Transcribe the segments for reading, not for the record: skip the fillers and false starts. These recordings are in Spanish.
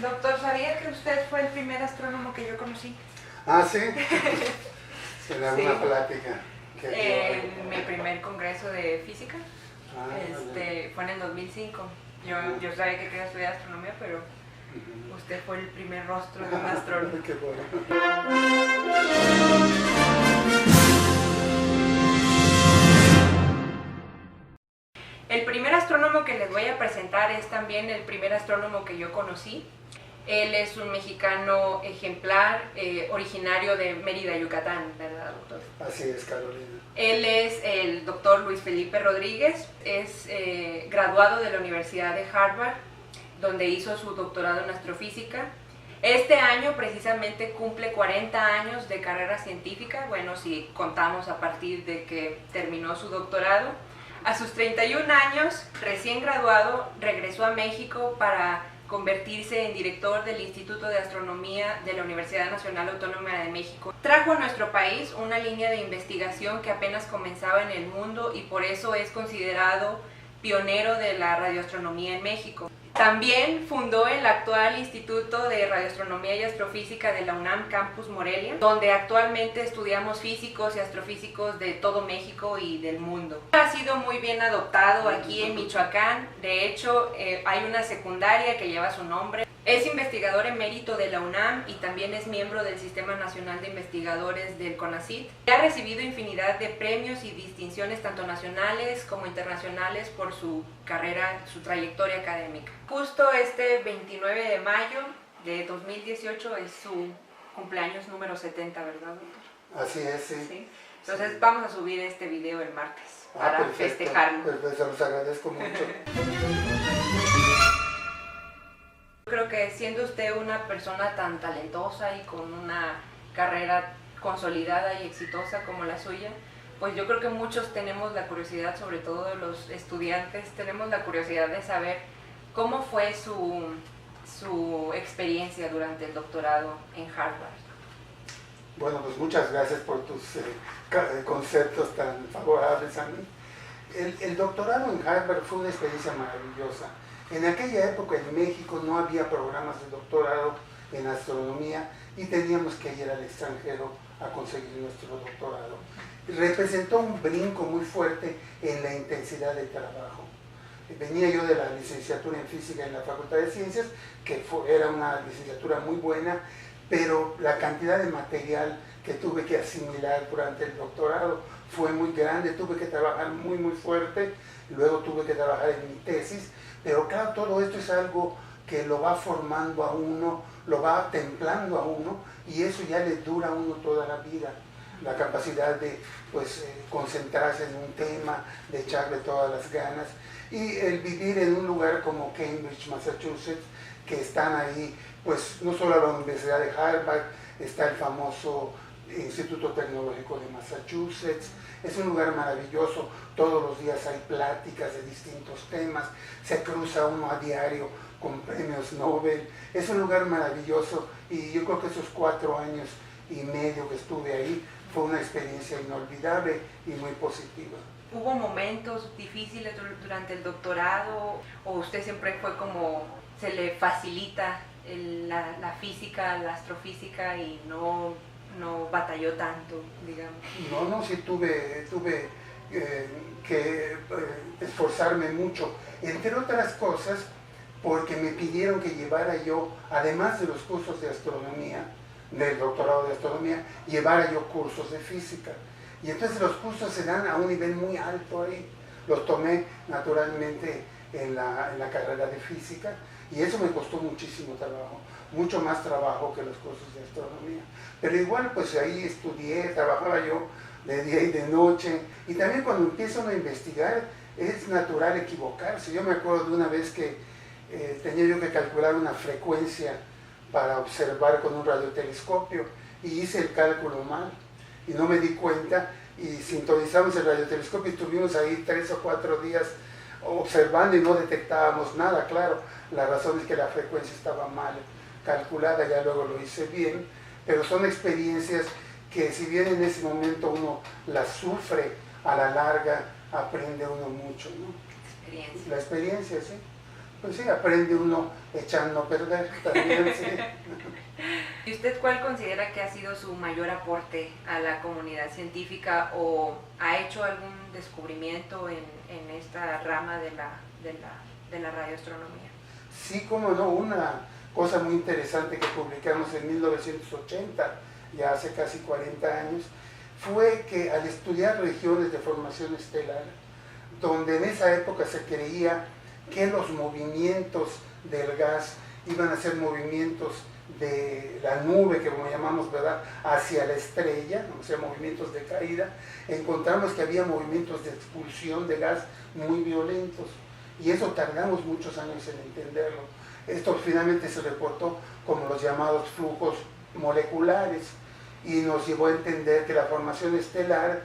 Doctor, ¿sabía que usted fue el primer astrónomo que yo conocí? Ah, sí. En alguna Sí. plática. En mi primer congreso de física. Vale. Fue en el 2005. Yo sabía que quería estudiar astronomía, pero usted fue el primer rostro de un astrónomo. Qué bueno. El primer astrónomo que les voy a presentar es también el primer astrónomo que yo conocí. Él es un mexicano ejemplar, originario de Mérida, Yucatán, ¿verdad, doctor? Así es, Carolina. Él es el doctor Luis Felipe Rodríguez, es graduado de la Universidad de Harvard, donde hizo su doctorado en astrofísica. Este año precisamente cumple 40 años de carrera científica, bueno, si contamos a partir de que terminó su doctorado. A sus 31 años, recién graduado, regresó a México para convertirse en director del Instituto de Astronomía de la Universidad Nacional Autónoma de México. Trajo a nuestro país una línea de investigación que apenas comenzaba en el mundo y por eso es considerado pionero de la radioastronomía en México. También fundó el actual Instituto de Radioastronomía y Astrofísica de la UNAM Campus Morelia, donde actualmente estudiamos físicos y astrofísicos de todo México y del mundo. Ha sido muy bien adoptado aquí en Michoacán, de hecho hay una secundaria que lleva su nombre. Es investigador emérito de la UNAM y también es miembro del Sistema Nacional de Investigadores del CONACYT. Ha recibido infinidad de premios y distinciones tanto nacionales como internacionales por su carrera, su trayectoria académica. Justo este 29 de mayo de 2018 es su cumpleaños número 70, ¿verdad, doctor? Así es, sí. ¿Sí? Entonces vamos a subir este video el martes para perfecto, festejarlo. Perfecto, los agradezco mucho. Creo que siendo usted una persona tan talentosa y con una carrera consolidada y exitosa como la suya, pues yo creo que muchos tenemos la curiosidad, sobre todo los estudiantes, tenemos la curiosidad de saber cómo fue su experiencia durante el doctorado en Harvard. Bueno, pues muchas gracias por tus conceptos tan favorables a mí. El doctorado en Harvard fue una experiencia maravillosa. En aquella época en México no había programas de doctorado en astronomía y teníamos que ir al extranjero a conseguir nuestro doctorado. Representó un brinco muy fuerte en la intensidad del trabajo. Venía yo de la licenciatura en física en la Facultad de Ciencias, que era una licenciatura muy buena, pero la cantidad de material que tuve que asimilar durante el doctorado fue muy grande, tuve que trabajar muy fuerte, luego tuve que trabajar en mi tesis, pero claro, todo esto es algo que lo va formando a uno, lo va templando a uno, y eso ya le dura a uno toda la vida. La capacidad de concentrarse en un tema, de echarle todas las ganas, y el vivir en un lugar como Cambridge, Massachusetts, que están ahí, pues no solo la Universidad de Harvard, está el famoso Instituto Tecnológico de Massachusetts. Es un lugar maravilloso, todos los días hay pláticas de distintos temas, se cruza uno a diario con premios Nobel. Es un lugar maravilloso y yo creo que esos 4 años y medio que estuve ahí fue una experiencia inolvidable y muy positiva. ¿Hubo momentos difíciles durante el doctorado o usted siempre fue como se le facilita la física, la astrofísica y no batalló tanto, digamos? No, sí tuve que esforzarme mucho, entre otras cosas porque me pidieron que llevara yo, además de los cursos de astronomía, del doctorado de astronomía, llevara yo cursos de física. Y entonces los cursos se dan a un nivel muy alto ahí. Los tomé naturalmente en la carrera de física y eso me costó muchísimo trabajo, mucho más trabajo que los cursos de astronomía. Pero igual pues ahí estudié, trabajaba yo de día y de noche, y también cuando empieza uno a investigar es natural equivocarse. Yo me acuerdo de una vez que tenía yo que calcular una frecuencia para observar con un radiotelescopio y hice el cálculo mal y no me di cuenta y sintonizamos el radiotelescopio y estuvimos ahí 3 o 4 días observando y no detectábamos nada. Claro, la razón es que la frecuencia estaba mal calculada, ya luego lo hice bien, pero son experiencias que si bien en ese momento uno las sufre, a la larga aprende uno mucho, ¿no? Experiencia. La experiencia, sí. Pues sí, aprende uno echando a perder también, sí. ¿Y usted cuál considera que ha sido su mayor aporte a la comunidad científica o ha hecho algún descubrimiento en esta rama de la radioastronomía? Sí, cómo no, una cosa muy interesante que publicamos en 1980, ya hace casi 40 años, fue que al estudiar regiones de formación estelar, donde en esa época se creía que los movimientos del gas iban a ser movimientos de la nube, que como llamamos, ¿verdad?, hacia la estrella, o sea, movimientos de caída, encontramos que había movimientos de expulsión de gas muy violentos, y eso tardamos muchos años en entenderlo. Esto finalmente se reportó como los llamados flujos moleculares, y nos llevó a entender que la formación estelar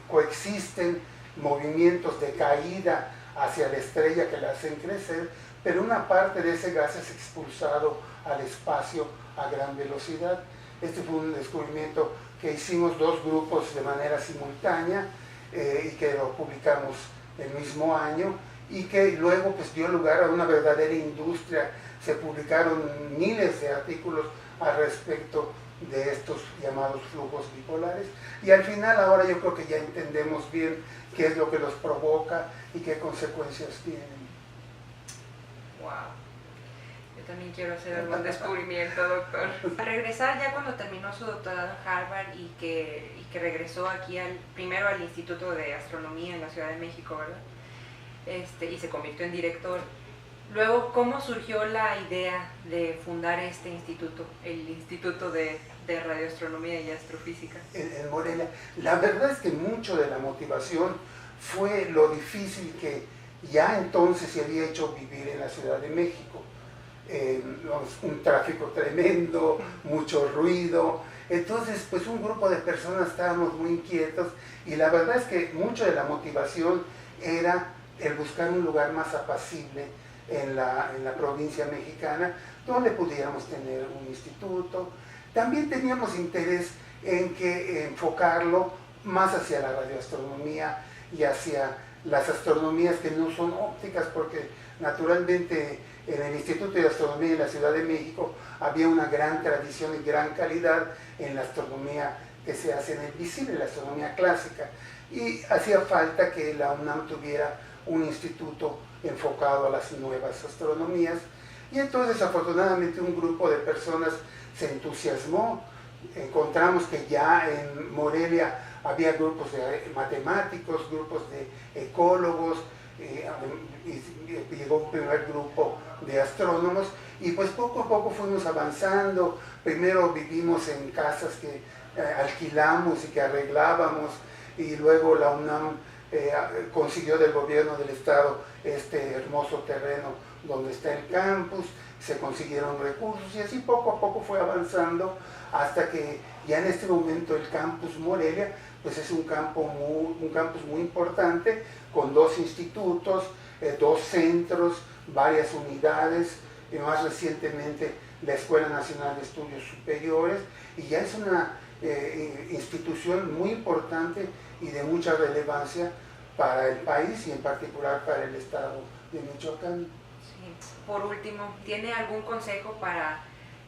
coexisten movimientos de caída hacia la estrella que la hacen crecer, pero una parte de ese gas es expulsado al espacio a gran velocidad. Este fue un descubrimiento que hicimos dos grupos de manera simultánea y que lo publicamos el mismo año, y que luego pues dio lugar a una verdadera industria. Se publicaron miles de artículos al respecto de estos llamados flujos bipolares, y al final ahora yo creo que ya entendemos bien qué es lo que los provoca y qué consecuencias tienen. Wow. Yo también quiero hacer algún descubrimiento, doctor. Al regresar, ya cuando terminó su doctorado en Harvard y que regresó aquí primero al Instituto de Astronomía en la Ciudad de México, ¿verdad? Y se convirtió en director. Luego, ¿cómo surgió la idea de fundar este instituto, el Instituto de Radioastronomía y Astrofísica? En Morelia, la verdad es que mucho de la motivación fue lo difícil que ya entonces se había hecho vivir en la Ciudad de México. Un tráfico tremendo, mucho ruido. Entonces, pues un grupo de personas estábamos muy inquietos, y la verdad es que mucho de la motivación era el buscar un lugar más apacible en la provincia mexicana, donde pudiéramos tener un instituto. También teníamos interés en enfocarlo más hacia la radioastronomía y hacia las astronomías que no son ópticas, porque naturalmente en el Instituto de Astronomía de la Ciudad de México había una gran tradición y gran calidad en la astronomía que se hace en el visible, la astronomía clásica, y hacía falta que la UNAM tuviera un instituto enfocado a las nuevas astronomías. Y entonces afortunadamente un grupo de personas se entusiasmó. Encontramos que ya en Morelia había grupos de matemáticos, grupos de ecólogos, y llegó un primer grupo de astrónomos, y pues poco a poco fuimos avanzando. Primero vivimos en casas que alquilamos y que arreglábamos, y luego la UNAM consiguió del gobierno del estado este hermoso terreno donde está el campus, se consiguieron recursos, y así poco a poco fue avanzando hasta que ya en este momento el campus Morelia pues es un campus muy importante, con 2 institutos, 2 centros, varias unidades, y más recientemente la Escuela Nacional de Estudios Superiores, y ya es una institución muy importante y de mucha relevancia para el país, y en particular para el estado de Michoacán. Sí. Por último, ¿tiene algún consejo para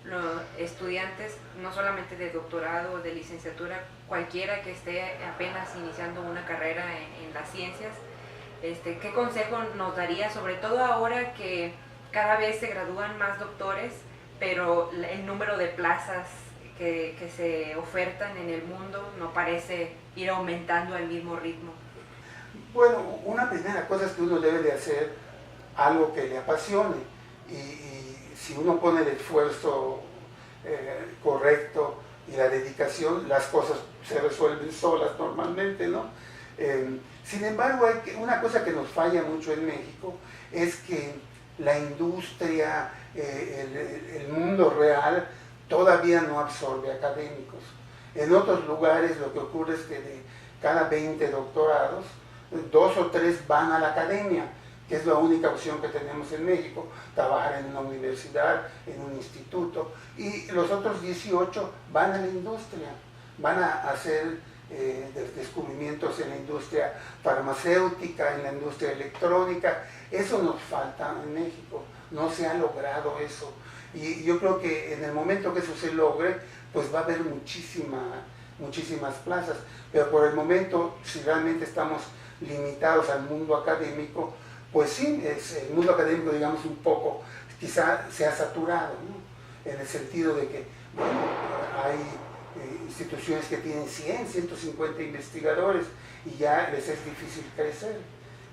los estudiantes, no solamente de doctorado o de licenciatura, cualquiera que esté apenas iniciando una carrera en las ciencias? ¿Qué consejo nos daría, sobre todo ahora que cada vez se gradúan más doctores, pero el número de plazas que se ofertan en el mundo no parece ir aumentando al mismo ritmo? Bueno, una primera cosa es que uno debe de hacer algo que le apasione, y si uno pone el esfuerzo correcto y la dedicación, las cosas se resuelven solas normalmente, ¿no? Sin embargo, una cosa que nos falla mucho en México es que la industria, el mundo real, todavía no absorbe académicos. En otros lugares lo que ocurre es que de cada 20 doctorados, 2 o 3 van a la academia, que es la única opción que tenemos en México, trabajar en una universidad, en un instituto, y los otros 18 van a la industria, van a hacer de descubrimientos en la industria farmacéutica, en la industria electrónica. Eso nos falta en México, no se ha logrado eso. Y yo creo que en el momento que eso se logre, pues va a haber muchísimas plazas. Pero por el momento, si realmente estamos limitados al mundo académico, pues sí, el mundo académico, digamos, un poco, quizá se ha saturado, ¿no? En el sentido de que, bueno, hay instituciones que tienen 100, 150 investigadores y ya les es difícil crecer.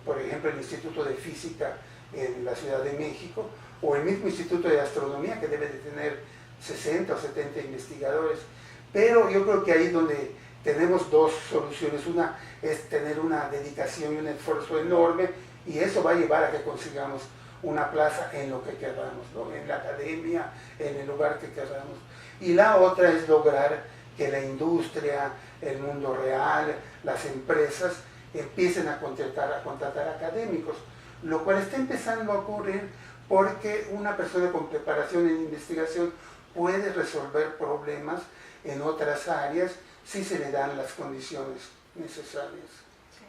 Por ejemplo, el Instituto de Física en la Ciudad de México, o el mismo Instituto de Astronomía, que debe de tener 60 o 70 investigadores. Pero yo creo que ahí donde tenemos dos soluciones. Una es tener una dedicación y un esfuerzo enorme, y eso va a llevar a que consigamos una plaza en lo que queramos, ¿no? En la academia, en el lugar que queramos. Y la otra es lograr que la industria, el mundo real, las empresas empiecen a contratar académicos, lo cual está empezando a ocurrir porque una persona con preparación en investigación puede resolver problemas en otras áreas si se le dan las condiciones necesarias. Sí.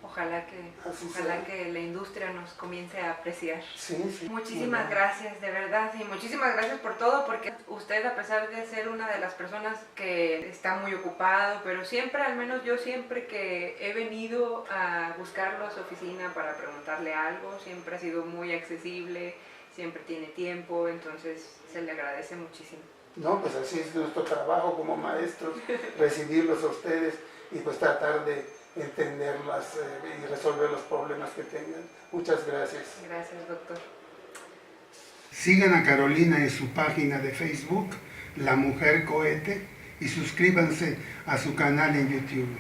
Ojalá que la industria nos comience a apreciar. Sí, sí. Muchísimas gracias, de verdad, y muchísimas gracias por todo, porque usted, a pesar de ser una de las personas que está muy ocupado, pero siempre, al menos yo siempre que he venido a buscarlo a su oficina para preguntarle algo, siempre ha sido muy accesible, siempre tiene tiempo, entonces se le agradece muchísimo. No, pues así es nuestro trabajo como maestros, recibirlos a ustedes y pues tratar de entenderlas y resolver los problemas que tengan. Muchas gracias. Gracias, doctor. Sigan a Carolina en su página de Facebook, La Mujer Cohete, y suscríbanse a su canal en YouTube.